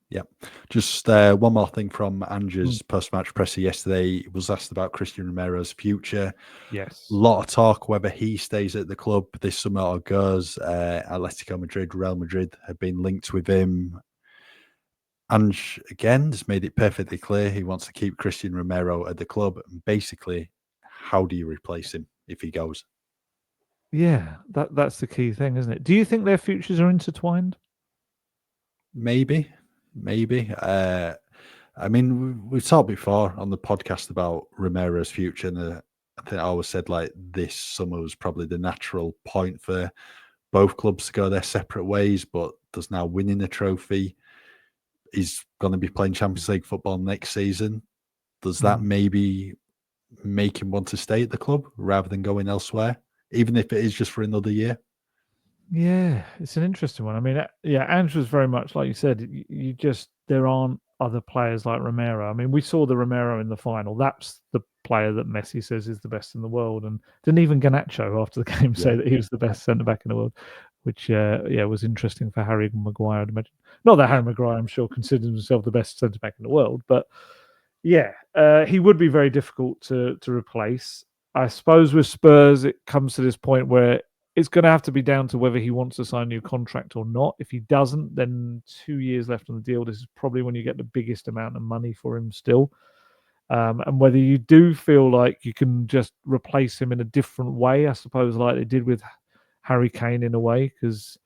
Yeah. Just one more thing from Ange's post-match presser yesterday. He was asked about Cristian Romero's future. Yes. A lot of talk whether he stays at the club this summer or goes. Atletico Madrid, Real Madrid have been linked with him. Ange, again, has made it perfectly clear he wants to keep Cristian Romero at the club. And basically, how do you replace him if he goes? Yeah, that's the key thing, isn't it? Do you think their futures are intertwined? Maybe. I mean, we've talked before on the podcast about Romero's future, and I think I always said like this summer was probably the natural point for both clubs to go their separate ways. But there's now winning the trophy. He's going to be playing Champions League football next season. Does that maybe make him want to stay at the club rather than going elsewhere, even if it is just for another year? Yeah, it's an interesting one. I mean, Ange was very much like you said. There aren't other players like Romero. I mean, we saw the Romero in the final. That's the player that Messi says is the best in the world, and didn't even Garnacho after the game say that he was the best centre back in the world, which was interesting for Harry Maguire. I'd imagine. Not that Harry Maguire, I'm sure, considers himself the best centre back in the world, but he would be very difficult to replace. I suppose with Spurs, it comes to this point where it's going to have to be down to whether he wants to sign a new contract or not. If he doesn't, then 2 years left on the deal. This is probably when you get the biggest amount of money for him still. And whether you do feel like you can just replace him in a different way, I suppose, like they did with Harry Kane in a way, because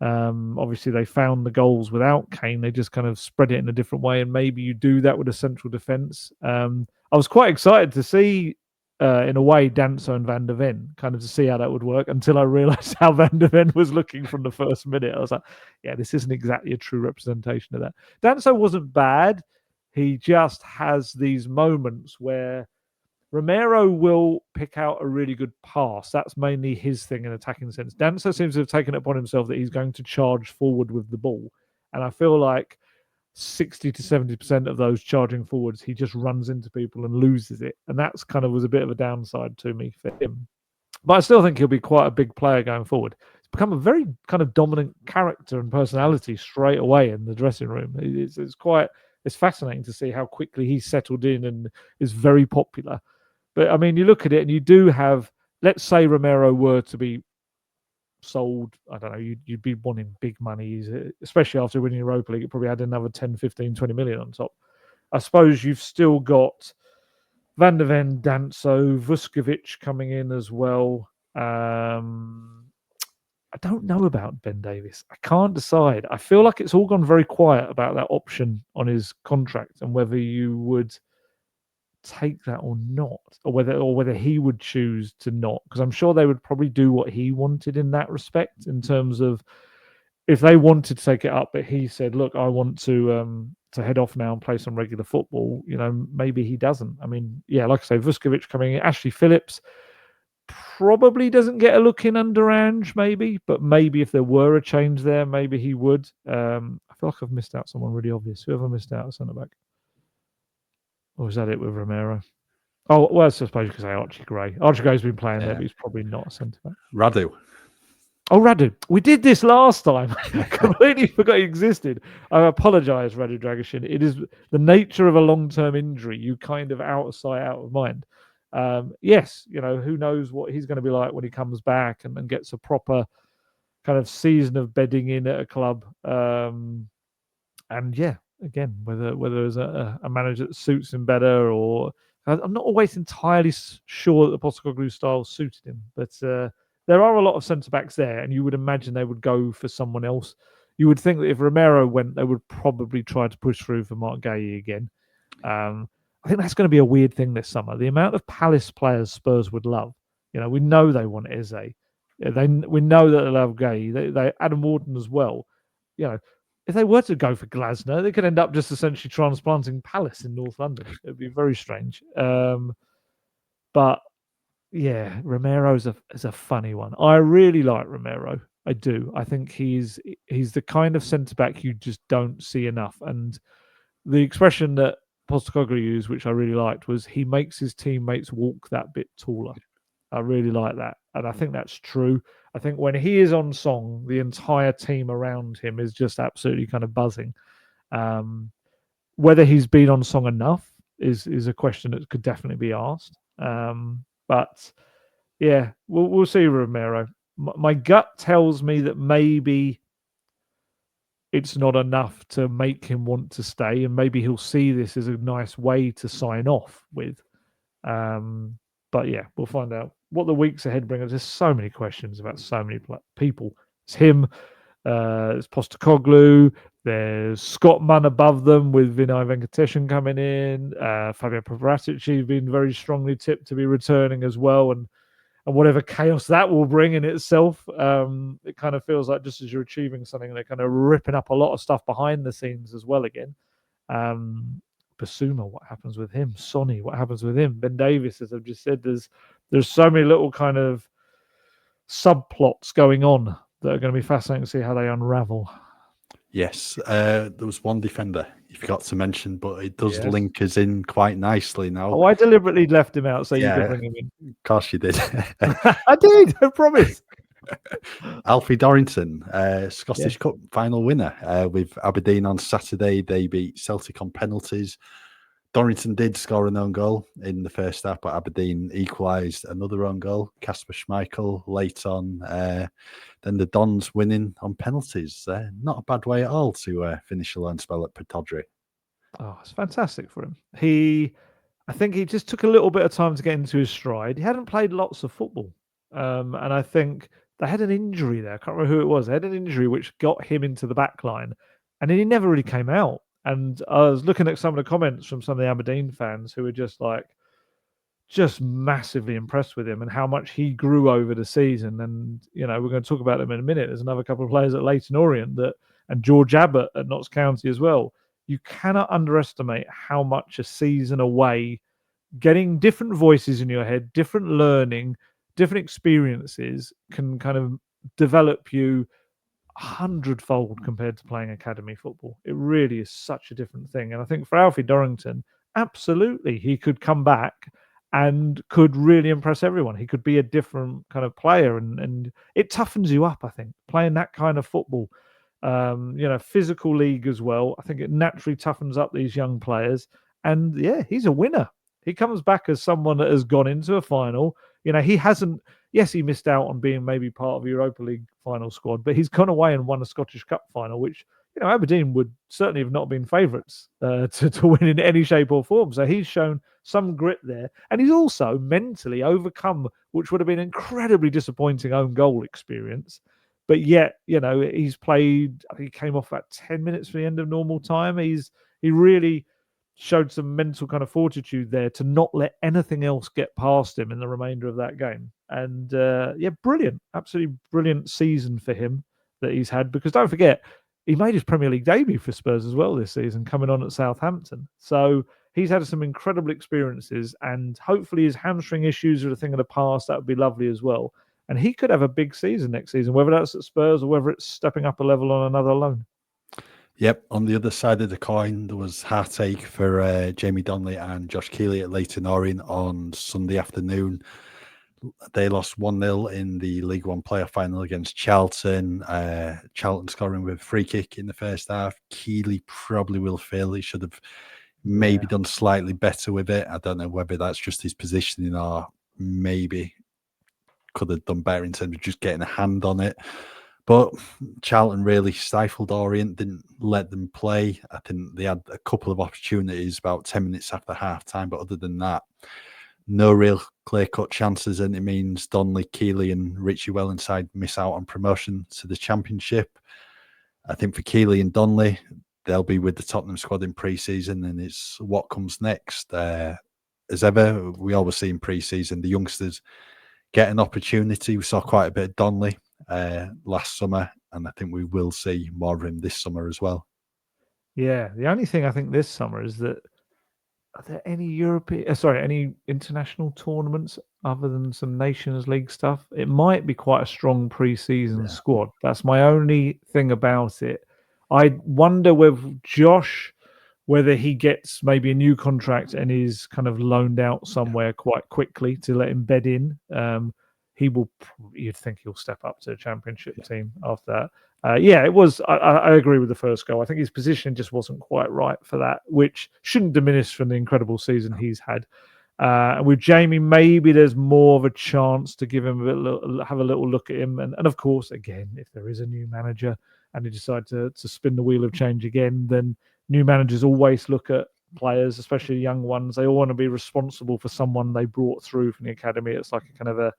obviously they found the goals without Kane. They just kind of spread it in a different way, and maybe you do that with a central defence. I was quite excited to see in a way, Danso and Van der Ven, kind of to see how that would work, until I realised how Van der Ven was looking from the first minute. I was like, yeah, this isn't exactly a true representation of that. Danso wasn't bad. He just has these moments where Romero will pick out a really good pass. That's mainly his thing in attacking sense. Danso seems to have taken it upon himself that he's going to charge forward with the ball. And I feel like 60 to 70% of those charging forwards, he just runs into people and loses it. And that's kind of was a bit of a downside to me for him. But I still think he'll be quite a big player going forward. He's become a very kind of dominant character and personality straight away in the dressing room. It's fascinating to see how quickly he's settled in and is very popular. But I mean, you look at it and you do have, let's say Romero were to be sold, I don't know, you'd be wanting big money, especially after winning Europa League. It probably had another 10, 15, 20 million on top. I suppose you've still got Van der Ven, Danso, Vuskovic coming in as well. I don't know about Ben Davies. I can't decide. I feel like it's all gone very quiet about that option on his contract and whether you would take that or not, or whether he would choose to not, because I'm sure they would probably do what he wanted in that respect, in terms of if they wanted to take it up, but he said, look, I want to head off now and play some regular football, maybe he doesn't. I mean, like I say, Vuskovic coming in, Ashley Phillips probably doesn't get a look in under Ange, maybe, but maybe if there were a change there, maybe he would. I feel like I've missed out someone really obvious. Who have I missed out? A centre back? Or is that it with Romero? Oh, well, I suppose you could say Archie Gray. Archie Gray's been playing there, but he's probably not a centre-back. Radu. Oh, Radu. We did this last time. Completely forgot he existed. I apologise, Radu Dragoshin. It is the nature of a long-term injury. You kind of out of sight, out of mind. Yes, who knows what he's going to be like when he comes back and gets a proper kind of season of bedding in at a club. Again, whether there's a manager that suits him better, or I'm not always entirely sure that the Postecoglou style suited him, but there are a lot of centre-backs there, and you would imagine they would go for someone else. You would think that if Romero went, they would probably try to push through for Mark Guéhi again. I think that's going to be a weird thing this summer. The amount of Palace players Spurs would love. We know they want Eze. We know that they love Guéhi. They Adam Wharton as well. If they were to go for Glasner, they could end up just essentially transplanting Palace in North London. It would be very strange. But yeah, Romero is a funny one. I really like Romero. I do. I think he's the kind of centre-back you just don't see enough. And the expression that Postecoglou used, which I really liked, was he makes his teammates walk that bit taller. I really like that. And I think that's true. I think when he is on song, the entire team around him is just absolutely kind of buzzing. Whether he's been on song enough is a question that could definitely be asked. But yeah, we'll see Romero. My gut tells me that maybe it's not enough to make him want to stay, and maybe he'll see this as a nice way to sign off with. But yeah, we'll find out what the weeks ahead bring us. There's so many questions about so many people. It's him, it's Postecoglou, There's Scott Munn above them with Vinay Venkatesan coming in. Fabio Pavratic, he's been very strongly tipped to be returning as well. And whatever chaos that will bring in itself, it kind of feels like just as you're achieving something, they're kind of ripping up a lot of stuff behind the scenes as well again. Basuma, what happens with him? Sonny, what happens with him? Ben Davies, as I've just said, there's so many little kind of subplots going on that are going to be fascinating to see how they unravel. Yes, there was one defender you forgot to mention, but it does link us in quite nicely now. Oh, I deliberately left him out so you could bring him in. Of course you did. I did, I promise. Alfie Dorrington, Scottish Cup final winner with Aberdeen on Saturday. They beat Celtic on penalties. Dorrington did score an own goal in the first half, but Aberdeen equalised another own goal. Kasper Schmeichel late on. Then the Dons winning on penalties. Not a bad way at all to finish a loan spell at Pittodrie. Oh, it's fantastic for him. I think he just took a little bit of time to get into his stride. He hadn't played lots of football. And I think they had an injury there. I can't remember who it was. They had an injury which got him into the back line. And then he never really came out. And I was looking at some of the comments from some of the Aberdeen fans who were just massively impressed with him and how much he grew over the season. And, we're going to talk about them in a minute. There's another couple of players at Leyton Orient and George Abbott at Notts County as well. You cannot underestimate how much a season away, getting different voices in your head, different learning, different experiences can kind of develop you 100-fold compared to playing academy football. It really is such a different thing. And I think for Alfie Dorrington, absolutely, he could come back and could really impress everyone. He could be a different kind of player, and it toughens you up, I think, playing that kind of football. Physical league as well. I think it naturally toughens up these young players. And he's a winner. He comes back as someone that has gone into a final. He hasn't. Yes, he missed out on being maybe part of the Europa League final squad, but he's gone away and won a Scottish Cup final, which Aberdeen would certainly have not been favourites to win in any shape or form. So he's shown some grit there, and he's also mentally overcome, which would have been an incredibly disappointing own goal experience. But yet, he's played. I think he came off about 10 minutes for the end of normal time. He really showed some mental kind of fortitude there to not let anything else get past him in the remainder of that game. And brilliant, absolutely brilliant season for him that he's had. Because don't forget, he made his Premier League debut for Spurs as well this season, coming on at Southampton. So he's had some incredible experiences, and hopefully his hamstring issues are a thing of the past. That would be lovely as well. And he could have a big season next season, whether that's at Spurs or whether it's stepping up a level on another loan. Yep, on the other side of the coin, there was heartache for Jamie Donnelly and Josh Keeley at Leyton Orient on Sunday afternoon. They lost 1-0 in the League One playoff final against Charlton. Charlton scoring with a free kick in the first half. Keeley probably will feel he should have maybe done slightly better with it. I don't know whether that's just his positioning or maybe could have done better in terms of just getting a hand on it. But Charlton really stifled Orient, didn't let them play. I think they had a couple of opportunities about 10 minutes after half-time, but other than that, no real clear-cut chances, and it means Donnelly, Keeley and Richie Wellenside miss out on promotion to the Championship. I think for Keeley and Donnelly, they'll be with the Tottenham squad in pre-season, and it's what comes next. As ever, we always see in pre-season, the youngsters get an opportunity. We saw quite a bit of Donnelly last summer, and I think we will see more of him this summer as well. Yeah, the only thing I think this summer is that are there any international tournaments other than some Nations League stuff? It might be quite a strong pre-season squad. That's my only thing about it. I wonder with Josh whether he gets maybe a new contract and is kind of loaned out somewhere quite quickly to let him bed in. You'd think he'll step up to a Championship team after that. It was. I agree with the first goal. I think his position just wasn't quite right for that, which shouldn't diminish from the incredible season he's had. With Jamie, maybe there's more of a chance to give him have a little look at him. And of course, again, if there is a new manager and they decide to spin the wheel of change again, then new managers always look at players, especially young ones. They all want to be responsible for someone they brought through from the academy. It's like a kind of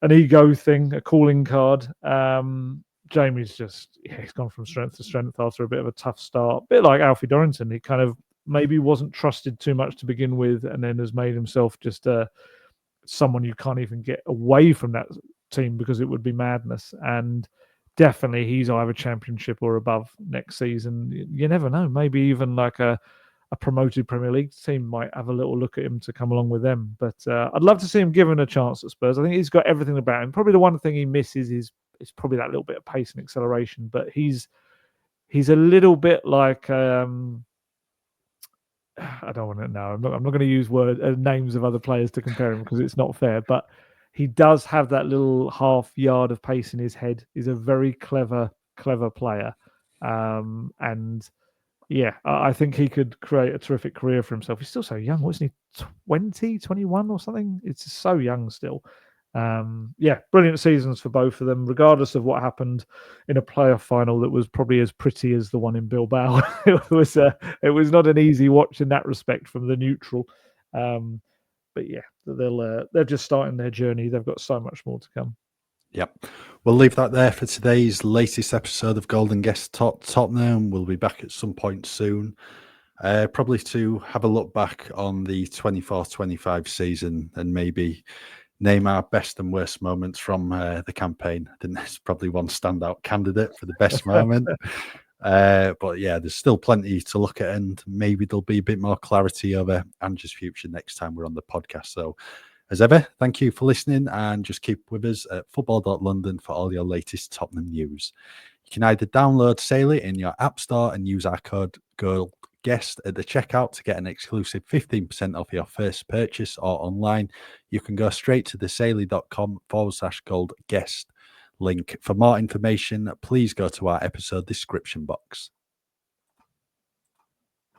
an ego thing, a calling card. Jamie's just, he's gone from strength to strength after a bit of a tough start. A bit like Alfie Dorrington. He kind of maybe wasn't trusted too much to begin with, and then has made himself just someone you can't even get away from that team because it would be madness. And definitely he's either championship or above next season. You never know. Maybe even like a promoted Premier League team might have a little look at him to come along with them. But I'd love to see him given a chance at Spurs. I think he's got everything about him. Probably the one thing he misses is probably that little bit of pace and acceleration. But he's a little bit like I don't want to know. I'm not going to use names of other players to compare him because it's not fair. But he does have that little half yard of pace in his head. He's a very clever player, and yeah, I think he could create a terrific career for himself. He's still so young. Wasn't he 20, 21 or something? It's so young still. Yeah, brilliant seasons for both of them, regardless of what happened in a playoff final that was probably as pretty as the one in Bilbao. It was not an easy watch in that respect from the neutral. But yeah, they're just starting their journey. They've got so much more to come. Yep. We'll leave that there for today's latest episode of Gold Guest Talk Tottenham. We'll be back at some point soon, probably to have a look back on the 24-25 season and maybe name our best and worst moments from the campaign. I think there's probably one standout candidate for the best moment. But yeah, there's still plenty to look at, and maybe there'll be a bit more clarity over Ange's future next time we're on the podcast. So as ever, thank you for listening, and just keep with us at football.london for all your latest Tottenham news. You can either download Sailey in your app store and use our code Gold Guest at the checkout to get an exclusive 15% off your first purchase, or online you can go straight to the sailey.com/gold guest link. For more information, please go to our episode description box.